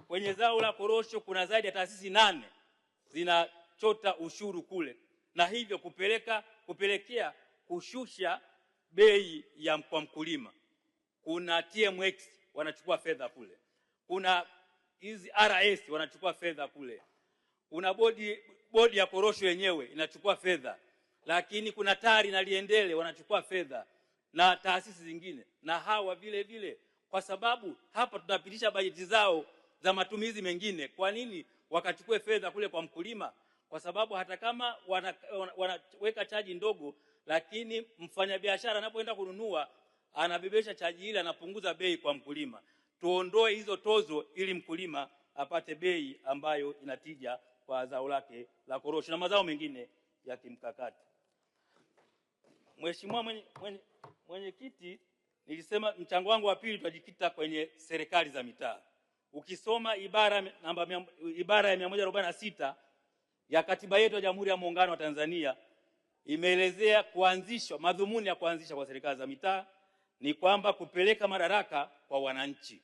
kwenye zao la korosho kuna zaidi ya taasisi 8 zinachota ushuru kule, na hivyo kupelekea kushusha bei ya kwa mkulima. Kuna TMX wanachukua fedha kule, kuna hizi RS wanachukua fedha kule, kuna bodi ya korosho yenyewe inachukua fedha, lakini kuna TARI na Liendele wanachukua fedha na taasisi zingine, na hawa vile vile, kwa sababu hapa tunapitisha bajeti zao za matumizi mengine. Kwa nini wakachukue fedha kule kwa mkulima? Kwa sababu hata kama wanaweka chaji ndogo, lakini mfanyabiashara anapoenda kununua anabebesha chaji ile, anapunguza bei kwa mkulima. Tuondoe hizo tozo ili mkulima apate bei ambayo inatija kwa zao lake la korosho na mazao mengine ya kimkakati. Mheshimiwa Mwenyekiti, nilisema mchango wangu wa pili tutajikita kwenye serikali za mitaa. Ukisoma ibara ya 146 ya katiba yetu ya Jamhuri ya Muungano wa Tanzania, imeelezea madhumuni ya kuanzisha kwa serikali za mitaa ni kwamba kupeleka madaraka kwa wananchi.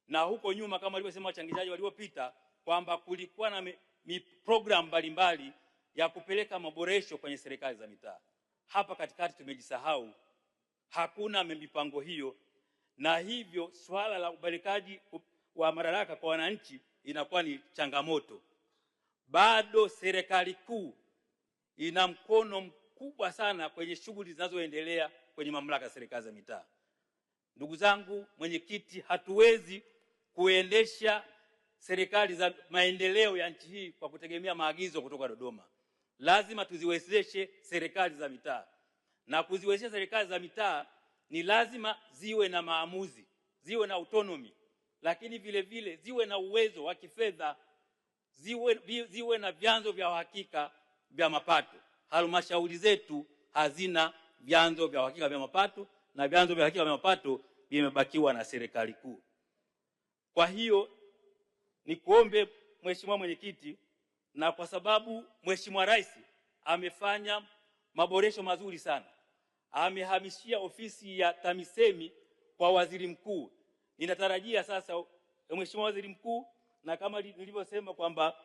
Na huko nyuma kama walivyosema wachangiaji waliopita kwamba kulikuwa na program mbalimbali ya kupeleka maboresho kwenye serikali za mitaa. Hapa katikati tumejisahau, hakuna mipango hiyo, na hivyo swala la ubadilikaji wa madaraka kwa wananchi inakuwa ni changamoto. Bado serikali kuu ina mkono mkubwa sana kwenye shughuli zinazoendelea kwenye mamlaka ya serikali za mitaa. Ndugu zangu, mwenyekiti, hatuwezi kuendesha serikali za maendeleo ya nchi hii kwa kutegemea maagizo kutoka Dodoma. Lazima tuziwezeshe serikali za mitaa, na kuziwezesha serikali za mitaa ni lazima ziwe na maamuzi, ziwe na autonomy, lakini vile vile ziwe na uwezo wa kifedha, ziwe na vyanzo vya uhakika vya mapato. Halmashauri zetu hazina vyanzo vya uhakika vya mapato, na vyanzo vya uhakika vya mapato vimebakiwa na serikali kuu. Kwa hiyo nikuombe Mheshimiwa Mwenyekiti, na kwa sababu Mheshimiwa Rais amefanya maboresho mazuri sana, amehamishia ofisi ya TAMISEMI kwa Waziri Mkuu. Ninatarajia sasa Mheshimiwa Waziri Mkuu, na kama nilivyosema kwamba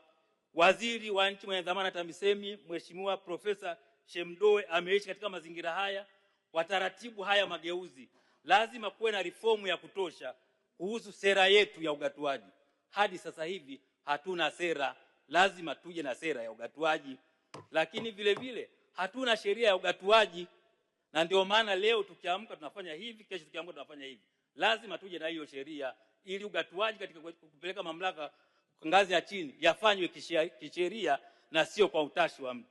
waziri wa nchi mwenye dhamana TAMISEMI Mheshimiwa Profesa Shemdoe ameishi katika mazingira haya, wataratibu haya mageuzi, lazima kuwe na reformu ya kutosha kuhusu sera yetu ya ugatuaji. Hadi sasa hivi hatuna sera, lazima tuje na sera ya ugatuaji, lakini vile vile hatuna sheria ya ugatuaji, na ndio maana leo tukiamka tunafanya hivi, kesho tukiamka tunafanya hivi. Lazima tuje na hiyo sheria ili ugatuaji katika kupeleka mamlaka ngazi ya chini yafanywe kisheria na sio kwa utashi wa mtu.